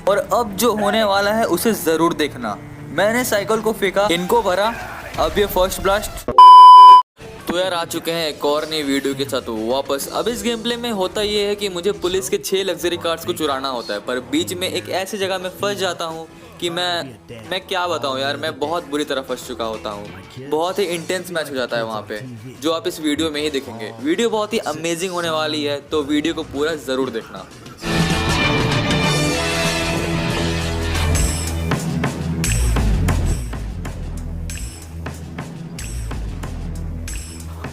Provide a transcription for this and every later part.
और अब जो होने वाला है उसे जरूर देखना। मैंने साइकिल को फेंका, इनको भरा, अब ये फर्स्ट ब्लास्ट। तो यार आ चुके हैं एक और नई वीडियो के साथ वापस। अब इस गेम प्ले में होता ये है कि मुझे पुलिस के 6 लग्जरी कार्स को चुराना होता है, पर बीच में एक ऐसी जगह में फंस जाता हूँ कि मैं क्या बताऊँ यार, मैं बहुत बुरी तरह फंस चुका होता हूँ। बहुत ही इंटेंस मैच हो जाता है वहाँ पे, जो आप इस वीडियो में ही देखेंगे। वीडियो बहुत ही अमेजिंग होने वाली है, तो वीडियो को पूरा ज़रूर देखना।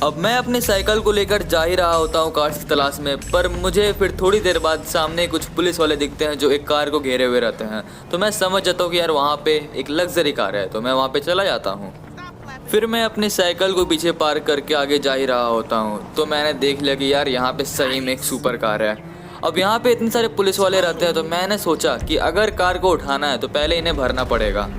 अब मैं अपनी साइकिल को लेकर जा ही रहा होता हूँ कार्स की तलाश में, पर मुझे फिर थोड़ी देर बाद सामने कुछ पुलिस वाले दिखते हैं जो एक कार को घेरे हुए रहते हैं। तो मैं समझ जाता हूँ कि यार वहाँ पे एक लग्जरी कार है, तो मैं वहाँ पे चला जाता हूँ। फिर मैं अपनी साइकिल को पीछे पार्क करके आगे जा ही रहा होता हूँ, तो मैंने देख लिया कि यार यहाँ पे सही में एक सुपर कार है। अब यहाँ पे इतने सारे पुलिस वाले रहते हैं, तो मैंने सोचा कि अगर कार को उठाना है तो पहले इन्हें भरना पड़ेगा।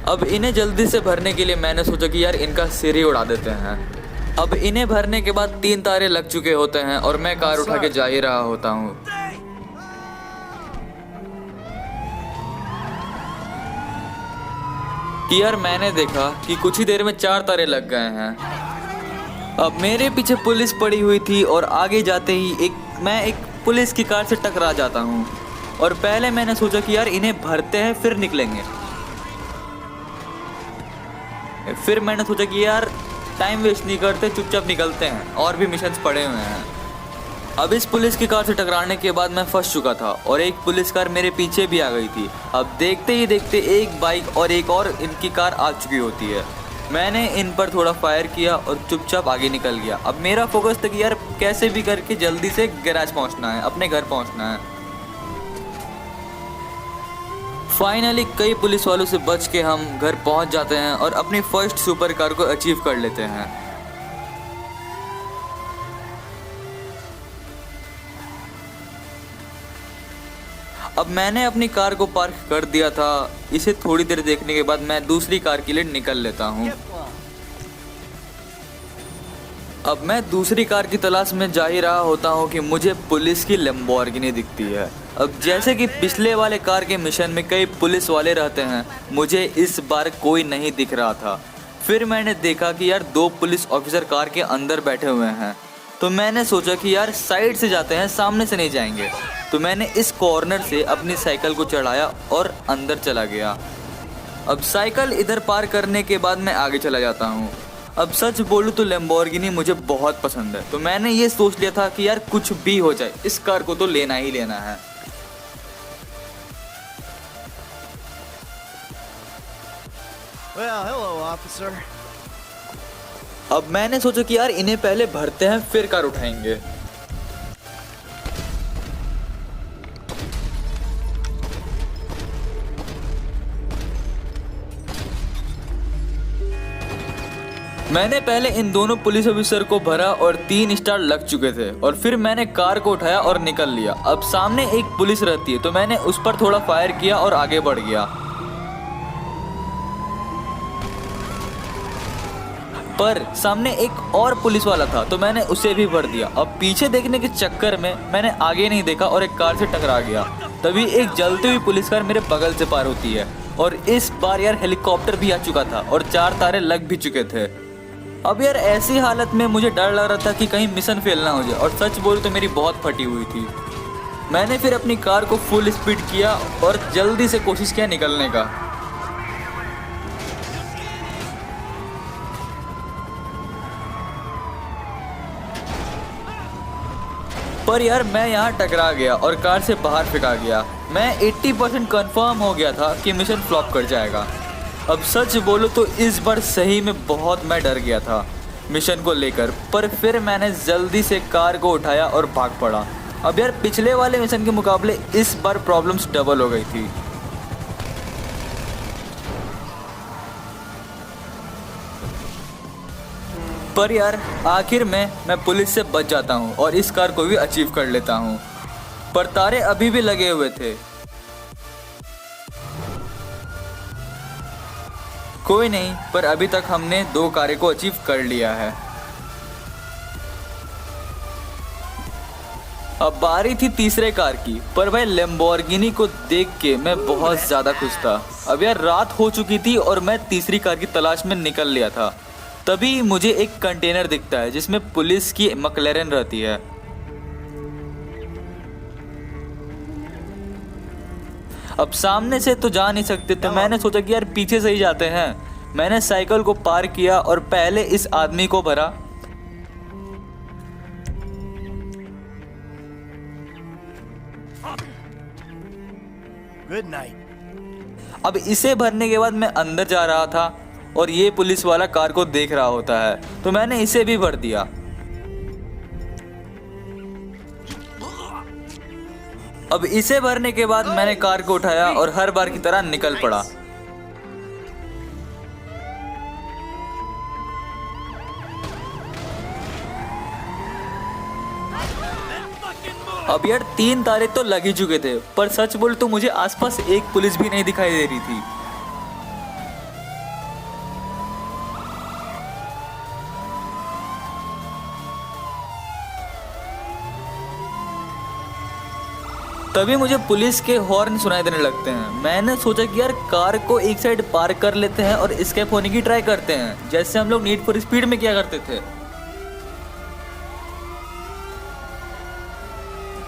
अब इन्हें जल्दी से भरने के लिए मैंने सोचा कि यार इनका सिर ही उड़ा देते हैं। अब इन्हें भरने के बाद 3 तारे लग चुके होते हैं और मैं कार उठा के जा ही रहा होता हूँ। कि यार मैंने देखा कि कुछ ही देर में 4 तारे लग गए हैं। अब मेरे पीछे पुलिस पड़ी हुई थी और आगे जाते ही मैं एक पुलिस की कार से टकरा जाता हूँ। और पहले मैंने सोचा कि यार इन्हें भरते हैं फिर निकलेंगे। फिर मैंने सोचा कि यार टाइम वेस्ट नहीं करते, चुपचाप निकलते हैं, और भी मिशंस पड़े हुए हैं। अब इस पुलिस की कार से टकराने के बाद मैं फंस चुका था और एक पुलिस कार मेरे पीछे भी आ गई थी। अब देखते ही देखते एक बाइक और एक और इनकी कार आ चुकी होती है। मैंने इन पर थोड़ा फायर किया और चुपचाप आगे निकल गया। अब मेरा फोकस था कि यार कैसे भी करके जल्दी से गैराज पहुंचना है, अपने घर पहुंचना है। फाइनली कई पुलिस वालों से बच के हम घर पहुंच जाते हैं और अपनी फर्स्ट सुपर कार को अचीव कर लेते हैं। अब मैंने अपनी कार को पार्क कर दिया था। इसे थोड़ी देर देखने के बाद मैं दूसरी कार के लिए निकल लेता हूं। अब मैं दूसरी कार की तलाश में जा ही रहा होता हूँ कि मुझे पुलिस की लैम्बोर्गिनी दिखती है। अब जैसे कि पिछले वाले कार के मिशन में कई पुलिस वाले रहते हैं, मुझे इस बार कोई नहीं दिख रहा था। फिर मैंने देखा कि यार 2 पुलिस ऑफिसर कार के अंदर बैठे हुए हैं, तो मैंने सोचा कि यार साइड से जाते हैं, सामने से नहीं जाएंगे। तो मैंने इस कॉर्नर से अपनी साइकिल को चढ़ाया और अंदर चला गया। अब साइकिल इधर पार करने के बाद मैं आगे चला जाता हूँ। अब सच बोलूँ तो लैम्बोर्गिनी मुझे बहुत पसंद है, तो मैंने ये सोच लिया था कि यार कुछ भी हो जाए इस कार को तो लेना ही लेना है। Well, hello, officer. अब मैंने सोचा कि यार इन्हें पहले भरते हैं फिर कार उठाएंगे। मैंने पहले इन दोनों पुलिस ऑफिसर को भरा और 3 स्टार लग चुके थे, और फिर मैंने कार को उठाया और निकल लिया। अब सामने एक पुलिस रहती है, तो मैंने उस पर थोड़ा फायर किया और आगे बढ़ गया। पर सामने एक और पुलिस वाला था, तो मैंने उसे भी भर दिया। अब पीछे देखने के चक्कर में मैंने आगे नहीं देखा और एक कार से टकरा गया। तभी एक जलती हुई पुलिस कार मेरे बगल से पार होती है, और इस बार यार हेलीकॉप्टर भी आ चुका था और 4 तारे लग भी चुके थे। अब यार ऐसी हालत में मुझे डर लग रहा था कि कहीं मिशन फेल ना हो जाए, और सच बोलूं तो मेरी बहुत फटी हुई थी। मैंने फिर अपनी कार को फुल स्पीड किया और जल्दी से कोशिश किया निकलने का। पर यार मैं यहाँ टकरा गया और कार से बाहर फेंका गया। मैं 80% कंफर्म हो गया था कि मिशन फ्लॉप कर जाएगा। अब सच बोलो तो इस बार सही में बहुत मैं डर गया था मिशन को लेकर, पर फिर मैंने जल्दी से कार को उठाया और भाग पड़ा। अब यार पिछले वाले मिशन के मुकाबले इस बार प्रॉब्लम्स डबल हो गई थी। पर यार आखिर में मैं पुलिस से बच जाता हूँ और इस कार को भी अचीव कर लेता हूँ। पर तारे अभी भी लगे हुए थे। कोई नहीं, पर अभी तक हमने 2 कारें को अचीव कर लिया है। अब बारी थी तीसरे कार की, पर भाई लैम्बोर्गिनी को देख के मैं बहुत ज़्यादा खुश था। अब यार रात हो चुकी थी और मैं तीसरी कार की तलाश में निकल लिया था। तभी मुझे एक कंटेनर दिखता है जिसमें पुलिस की मैक्लेरन रहती है। अब सामने से तो जा नहीं सकते, तो मैंने सोचा कि यार पीछे से ही जाते हैं। मैंने साइकिल को पार किया और पहले इस आदमी को भरा। Good night. अब इसे भरने के बाद मैं अंदर जा रहा था और ये पुलिस वाला कार को देख रहा होता है, तो मैंने इसे भी भर दिया। अब इसे भरने के बाद मैंने कार को उठाया और हर बार की तरह निकल पड़ा। अब यार 3 तारे तो लग ही चुके थे, पर सच बोल तो मुझे आसपास एक पुलिस भी नहीं दिखाई दे रही थी। तभी मुझे पुलिस के हॉर्न सुनाई देने लगते हैं। मैंने सोचा कि यार कार को एक साइड पार्क कर लेते हैं और एस्केप होने की ट्राई करते हैं, जैसे हम लोग नीड फॉर स्पीड में किया करते थे।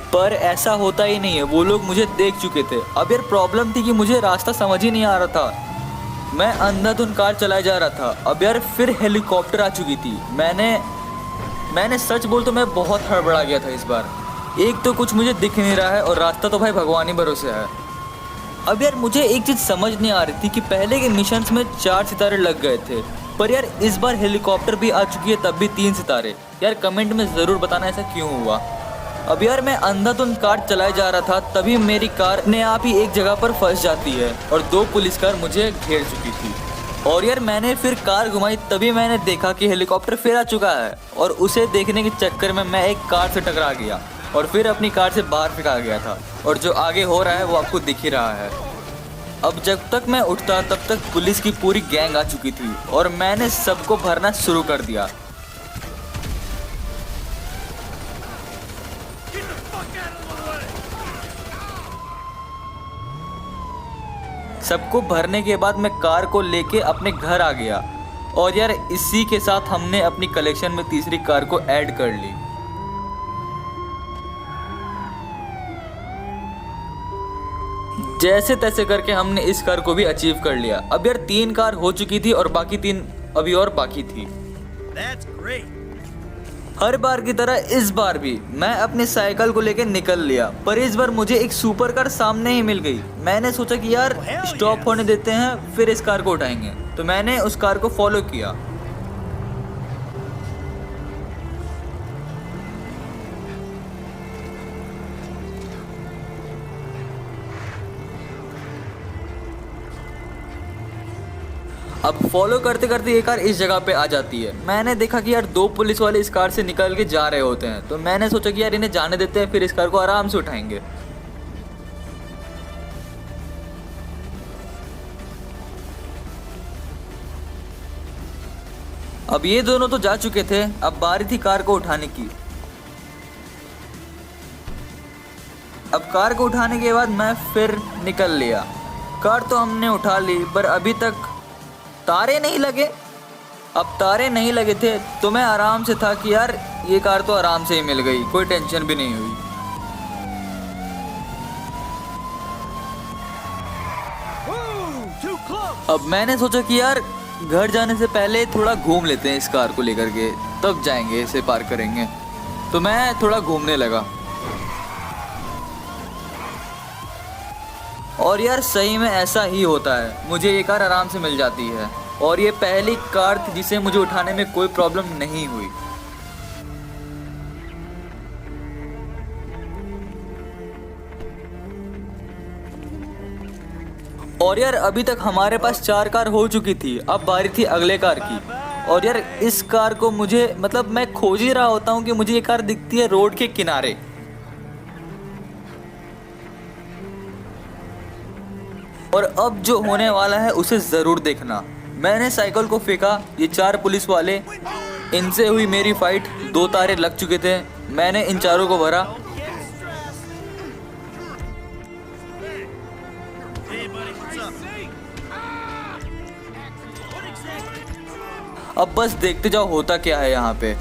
पर ऐसा होता ही नहीं है, वो लोग मुझे देख चुके थे। अब यार प्रॉब्लम थी कि मुझे रास्ता समझ ही नहीं आ रहा था। मैं अंधाधुंध कार चलाया जा रहा था। अब यार फिर हेलीकॉप्टर आ चुकी थी। मैंने सच बोल तो मैं बहुत हड़बड़ा गया था इस बार। एक तो कुछ मुझे दिख नहीं रहा है और रास्ता तो भाई भगवान ही भरोसे है। अब यार मुझे एक चीज़ समझ नहीं आ रही थी कि पहले के मिशंस में 4 सितारे लग गए थे, पर यार इस बार हेलीकॉप्टर भी आ चुकी है, तब भी 3 सितारे। यार कमेंट में ज़रूर बताना ऐसा क्यों हुआ। अब यार मैं अंधाधुंध कार चलाए जा रहा था, तभी मेरी कार ने आप ही एक जगह पर फंस जाती है और 2 पुलिस कार मुझे घेर चुकी थी। और यार मैंने फिर कार घुमाई, तभी मैंने देखा कि हेलीकॉप्टर फिर आ चुका है और उसे देखने के चक्कर में मैं एक कार से टकरा गया और फिर अपनी कार से बाहर फेंका गया था। और जो आगे हो रहा है वो आपको दिख ही रहा है। अब जब तक मैं उठता तब तक पुलिस की पूरी गैंग आ चुकी थी और मैंने सबको भरना शुरू कर दिया। सबको भरने के बाद मैं कार को लेके अपने घर आ गया और यार इसी के साथ हमने अपनी कलेक्शन में तीसरी कार को ऐड कर ली। जैसे तैसे करके हमने इस कार को भी अचीव कर लिया। अब यार 3 कार हो चुकी थी और बाकी 3 अभी और बाकी थी। That's great. हर बार की तरह इस बार भी मैं अपनी साइकिल को लेकर निकल लिया, पर इस बार मुझे एक सुपर कार सामने ही मिल गई। मैंने सोचा कि यार स्टॉप होने देते हैं, फिर इस कार को उठाएंगे, तो मैंने उस कार को फॉलो किया। अब फॉलो करते करते ये कार इस जगह पे आ जाती है। मैंने देखा कि यार 2 पुलिस वाले इस कार से निकल के जा रहे होते हैं, तो मैंने सोचा कि यार इन्हें जाने देते हैं, फिर इस कार को आराम से उठाएंगे। अब ये दोनों तो जा चुके थे, अब बारी थी कार को उठाने की। अब कार को उठाने के बाद मैं फिर निकल लिया। कार तो हमने उठा ली, पर अभी तक तारे नहीं लगे। अब तारे नहीं लगे थे तो मैं आराम से था कि यार ये कार तो आराम से ही मिल गई, कोई टेंशन भी नहीं हुई। Too close. अब मैंने सोचा कि यार घर जाने से पहले थोड़ा घूम लेते हैं इस कार को लेकर के, तब जाएंगे, इसे पार करेंगे। तो मैं थोड़ा घूमने लगा और यार सही में ऐसा ही होता है, मुझे ये कार आराम से मिल जाती है और ये पहली कार थी जिसे मुझे उठाने में कोई प्रॉब्लम नहीं हुई। और यार अभी तक हमारे पास 4 कार हो चुकी थी, अब बारी थी अगले कार की। और यार इस कार को मुझे मैं खोज ही रहा होता हूँ कि मुझे ये कार दिखती है रोड के किनारे। और अब जो होने वाला है उसे ज़रूर देखना। मैंने साइकिल को फेंका, ये 4 पुलिस वाले, इनसे हुई मेरी फाइट। 2 तारे लग चुके थे, मैंने इन चारों को भरा up. What exactly? अब बस देखते जाओ होता क्या है यहाँ पे।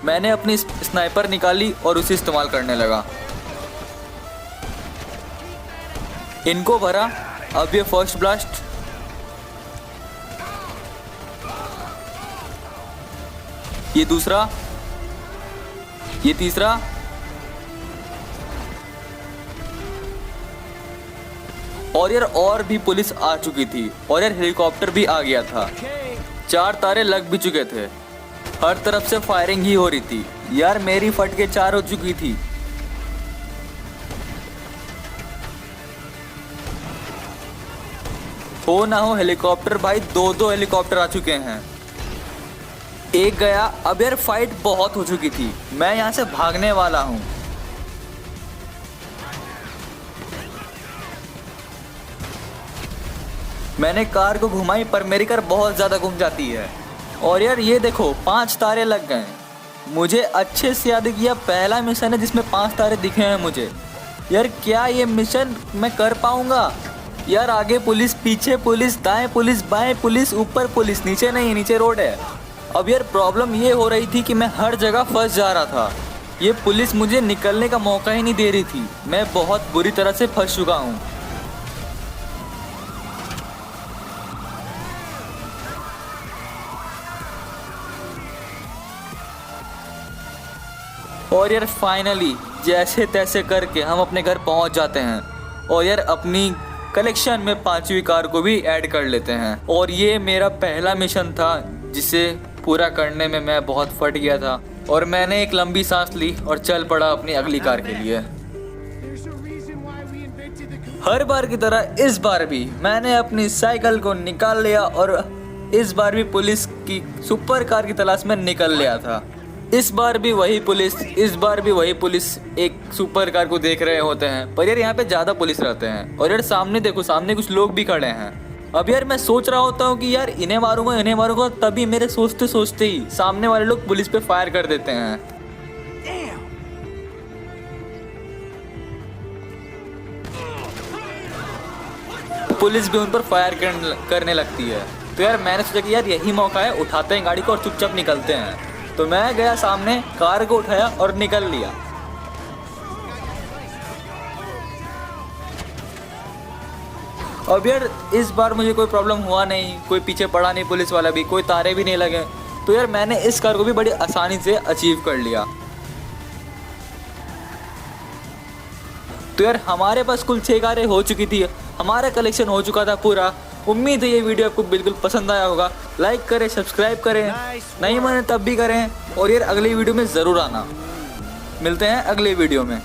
मैंने अपनी स्नाइपर निकाली और उसे इस्तेमाल करने लगा। इनको भरा। अब ये फर्स्ट ब्लास्ट। ये दूसरा। ये तीसरा। और यार और भी पुलिस आ चुकी थी और यार हेलीकॉप्टर भी आ गया था। 4 तारे लग भी चुके थे। हर तरफ से फायरिंग ही हो रही थी। यार मेरी फट के 4 हो चुकी थी। हो ना हो हेलीकॉप्टर भाई, 2 हेलीकॉप्टर आ चुके हैं। एक गया। अब यार फाइट बहुत हो चुकी थी। मैं यहाँ से भागने वाला हूँ। मैंने कार को घुमाई पर मेरी कार बहुत ज़्यादा घूम जाती है। और यार ये देखो 5 तारे लग गए। मुझे अच्छे से याद किया पहला मिशन है जिसमें 5 तारे दिखे हैं मुझे। यार क्या ये मिशन मैं कर पाऊँगा? यार आगे पुलिस, पीछे पुलिस, दाएं पुलिस, बाएं पुलिस, ऊपर पुलिस, नीचे नहीं, नीचे रोड है। अब यार प्रॉब्लम ये हो रही थी कि मैं हर जगह फंस जा रहा था। ये पुलिस मुझे निकलने का मौका ही नहीं दे रही थी। मैं बहुत बुरी तरह से फंस चुका हूँ। और यार फाइनली जैसे तैसे करके हम अपने घर पहुंच जाते हैं और यार अपनी कलेक्शन में 5वीं कार को भी ऐड कर लेते हैं। और ये मेरा पहला मिशन था जिसे पूरा करने में मैं बहुत फट गया था और मैंने एक लंबी सांस ली और चल पड़ा अपनी अगली कार के लिए। हर बार की तरह इस बार भी मैंने अपनी साइकिल को निकाल लिया और इस बार भी पुलिस की सुपर कार की तलाश में निकल लिया था। इस बार भी वही पुलिस एक सुपर कार को देख रहे होते हैं। पर यार यहाँ पे ज़्यादा पुलिस रहते हैं और यार सामने देखो, सामने कुछ लोग भी खड़े हैं। अब यार मैं सोच रहा होता हूँ कि यार इन्हें मारूंगा, तभी मेरे सोचते सोचते ही सामने वाले लोग पुलिस पे फायर कर देते हैं। पुलिस भी उन पर फायर करने लगती है। तो यार मैंने सोचा कि यार यही मौका है, उठाते हैं गाड़ी को और चुपचाप निकलते हैं। तो मैं गया सामने, कार को उठाया और निकल लिया। अब यार इस बार मुझे कोई प्रॉब्लम हुआ नहीं, कोई पीछे पड़ा नहीं पुलिस वाला भी, कोई तारे भी नहीं लगे। तो यार मैंने इस कार को भी बड़ी आसानी से अचीव कर लिया। तो यार हमारे पास कुल 6 कारें हो चुकी थी। हमारा कलेक्शन हो चुका था पूरा। उम्मीद है ये वीडियो आपको बिल्कुल पसंद आया होगा। लाइक करें, सब्सक्राइब करें, नहीं माने तब भी करें। और यार अगली वीडियो में ज़रूर आना। मिलते हैं अगले वीडियो में।